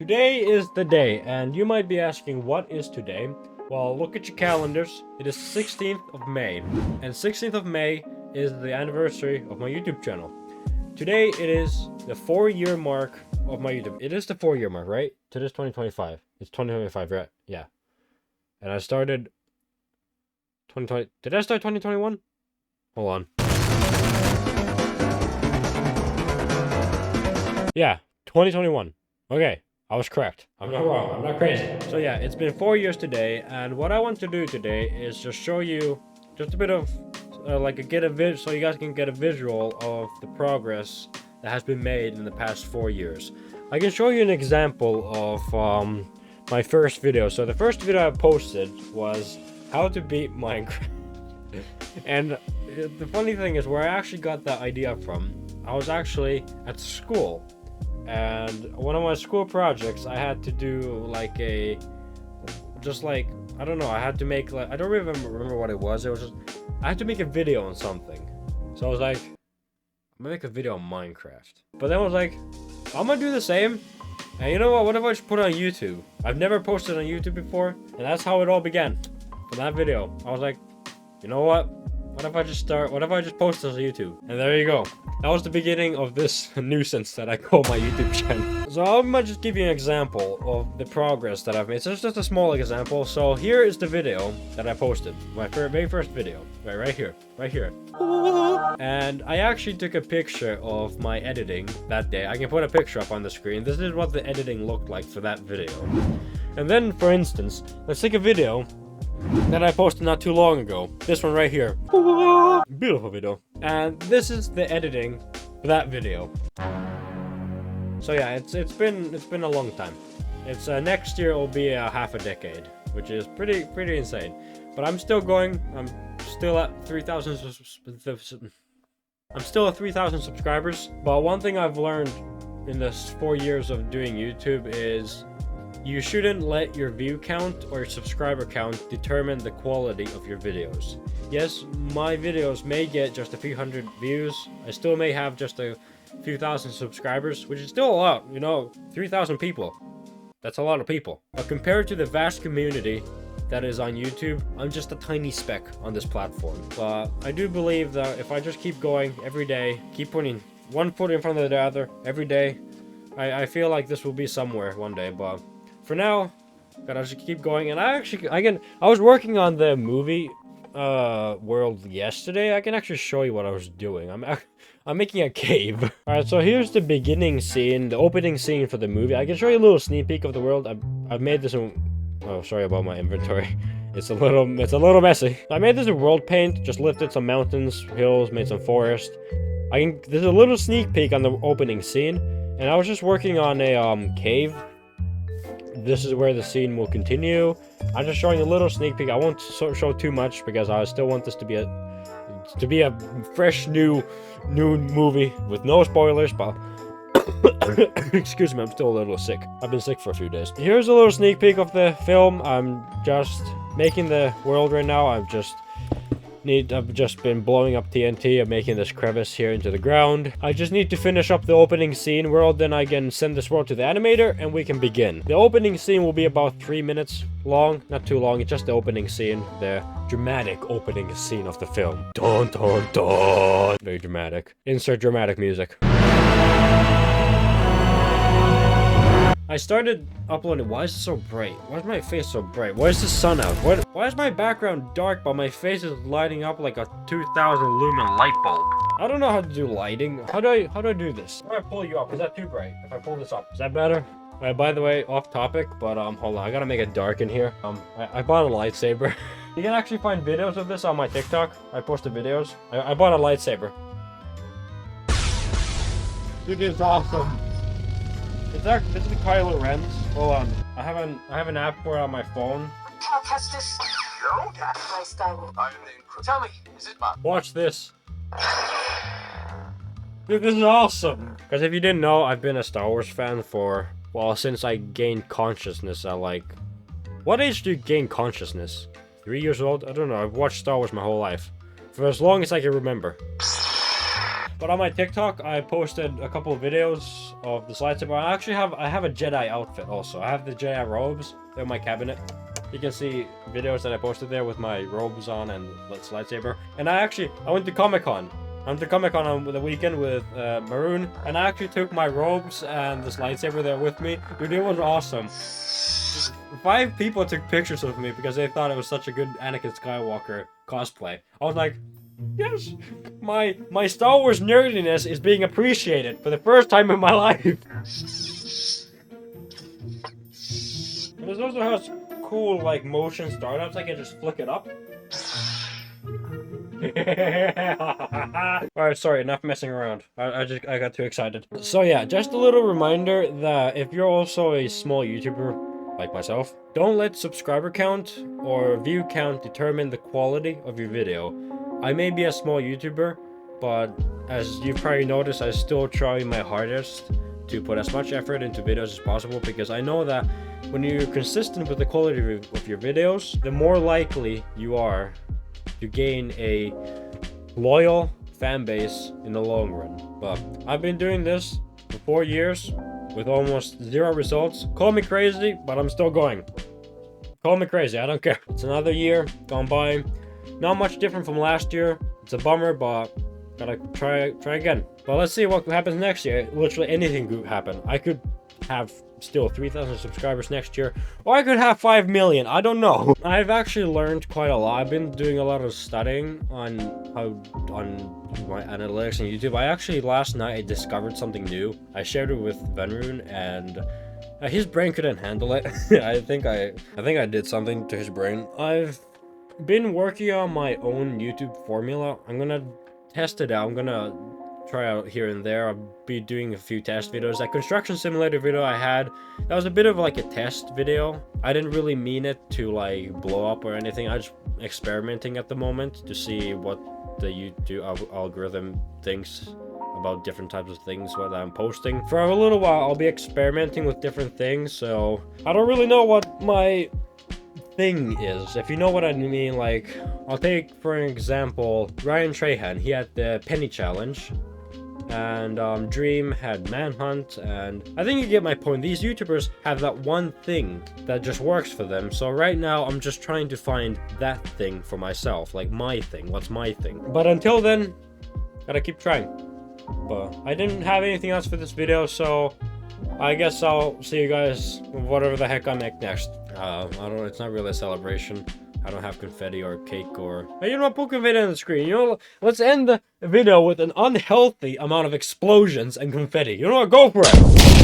Today is the day, and you might be asking, what is today? Well, look at your calendars. It is 16th of May, and 16th of May is the anniversary of my YouTube channel. Today, it is the 4-year mark of my YouTube. It is the 4-year mark, right? Today's 2025. It's 2025, right? Yeah. And I started 2020. Did I start 2021? Hold on. Yeah, 2021. Okay. I was correct. I'm not wrong. I'm not crazy. So yeah, it's been 4 years today, and what I want to do today is just show you just a bit of so you guys can get a visual of the progress that has been made in the past 4 years. I can show you an example of my first video. So the first video I posted was how to beat Minecraft. And the funny thing is, where I actually got that idea from, I was actually at school. And one of my school projects, I had to do I don't know, I had to make I don't remember what it was. It was just, I had to make a video on something. So I was like, I'm gonna make a video on Minecraft. But then I was like, I'm gonna do the same. And you know what if I just put it on YouTube? I've never posted on YouTube before, and that's how it all began. From that video, I was like, you know what? What if I just post this on YouTube? And there you go. That was the beginning of this nuisance that I call my YouTube channel. So I'm gonna just give you an example of the progress that I've made. So it's just a small example. So here is the video that I posted. My very first video. Right here. And I actually took a picture of my editing that day. I can put a picture up on the screen. This is what the editing looked like for that video. And then, for instance, let's take a video that I posted not too long ago. This one right here. Beautiful video. And this is the editing for that video. So yeah, it's been a long time. It's next year will be a half a decade, which is pretty insane. But I'm still going. I'm still at 3,000. I'm still at 3,000 subscribers. But one thing I've learned in this 4 years of doing YouTube is you shouldn't let your view count or your subscriber count determine the quality of your videos. Yes, my videos may get just a few hundred views. I still may have just a few thousand subscribers, which is still a lot, you know, 3,000 people. That's a lot of people. But compared to the vast community that is on YouTube, I'm just a tiny speck on this platform. But I do believe that if I just keep going every day, keep putting one foot in front of the other every day, I feel like this will be somewhere one day. But for now, gotta just keep going. And I was working on the movie world yesterday. I can actually show you what I was doing. I'm making a cave. All right, so here's the beginning scene, the opening scene for the movie. I can show you a little sneak peek of the world. I've made this in, oh, sorry about my inventory. It's a little messy. I made this in world paint. Just lifted some mountains, hills, made some forest. There's a little sneak peek on the opening scene, and I was just working on a cave. This is where the scene will continue. I'm just showing a little sneak peek. I won't show too much because I still want this to be a fresh new movie with no spoilers. But excuse me, I'm still a little sick. I've been sick for a few days. Here's a little sneak peek of the film. I'm just making the world right now. I've just been blowing up TNT. I'm making this crevice here into the ground. I just need to finish up the opening scene world, then I can send this world to the animator and we can begin. The opening scene will be about 3 minutes long, not too long. It's just the opening scene, the dramatic opening scene of the film. Dun dun dun. Very dramatic. Insert dramatic music. I started uploading. Why is it so bright? Why is my face so bright? Why is the sun out? Why is my background dark but my face is lighting up like a 2,000 lumen light bulb? I don't know how to do lighting. How do I do this? How do I pull you up? Is that too bright? If I pull this up, is that better? By the way, off topic, but hold on. I gotta make it dark in here. I bought a lightsaber. You can actually find videos of this on my TikTok. I posted videos. I bought a lightsaber. Dude, it's awesome. This is Kylo Ren's. Hold on. I have an app for it on my phone. Tell me, is it mine? Watch this. Dude, this is awesome. Because if you didn't know, I've been a Star Wars fan for, well, since I gained consciousness at what age do you gain consciousness? 3 years old? I don't know. I've watched Star Wars my whole life. For as long as I can remember. But on my TikTok, I posted a couple of videos of this lightsaber. I have a Jedi outfit also. I have the Jedi robes. They're in my cabinet. You can see videos that I posted there with my robes on and this lightsaber. And I went to Comic-Con. I went to Comic-Con on the weekend with Maroon, and I actually took my robes and this lightsaber there with me. Dude, it was awesome. 5 people took pictures of me because they thought it was such a good Anakin Skywalker cosplay. I was like, yes, my Star Wars nerdiness is being appreciated for the first time in my life. And this also has cool like motion startups. I can just flick it up. Alright, sorry, enough messing around. I got too excited. So yeah, just a little reminder that if you're also a small YouTuber like myself, don't let subscriber count or view count determine the quality of your video. I may be a small YouTuber, but as you've probably noticed, I still try my hardest to put as much effort into videos as possible, because I know that when you're consistent with the quality of your videos, the more likely you are to gain a loyal fan base in the long run. But I've been doing this for 4 years with almost 0 results. Call me crazy, but I'm still going. Call me crazy, I don't care. It's another year gone by. Not much different from last year. It's a bummer, but gotta try again. But let's see what happens next year. Literally anything could happen. I could have still 3,000 subscribers next year, or I could have 5 million. I don't know. I've actually learned quite a lot. I've been doing a lot of studying on my analytics on YouTube. I actually last night I discovered something new. I shared it with Venrune, and his brain couldn't handle it. I think I did something to his brain. I've been working on my own YouTube formula. I'm gonna test it out. I'm gonna try out here and there. I'll be doing a few test videos. That construction simulator video I had, that was a bit of like a test video. I didn't really mean it to like blow up or anything. I'm just experimenting at the moment to see what the YouTube algorithm thinks about different types of things what I'm posting. For a little while I'll be experimenting with different things, so I don't really know what my thing is, if you know what I mean. Like, I'll take for an example Ryan Trahan. He had the penny challenge, and Dream had Manhunt, and I think you get my point. These YouTubers have that one thing that just works for them. So right now I'm just trying to find that thing for myself, like my thing. What's my thing? But until then, gotta keep trying. But I didn't have anything else for this video, so I guess I'll see you guys whatever the heck I make next. I don't know, it's not really a celebration. I don't have confetti or cake or... Hey, you know what? Put confetti on the screen. You know, let's end the video with an unhealthy amount of explosions and confetti. You know what? Go for it!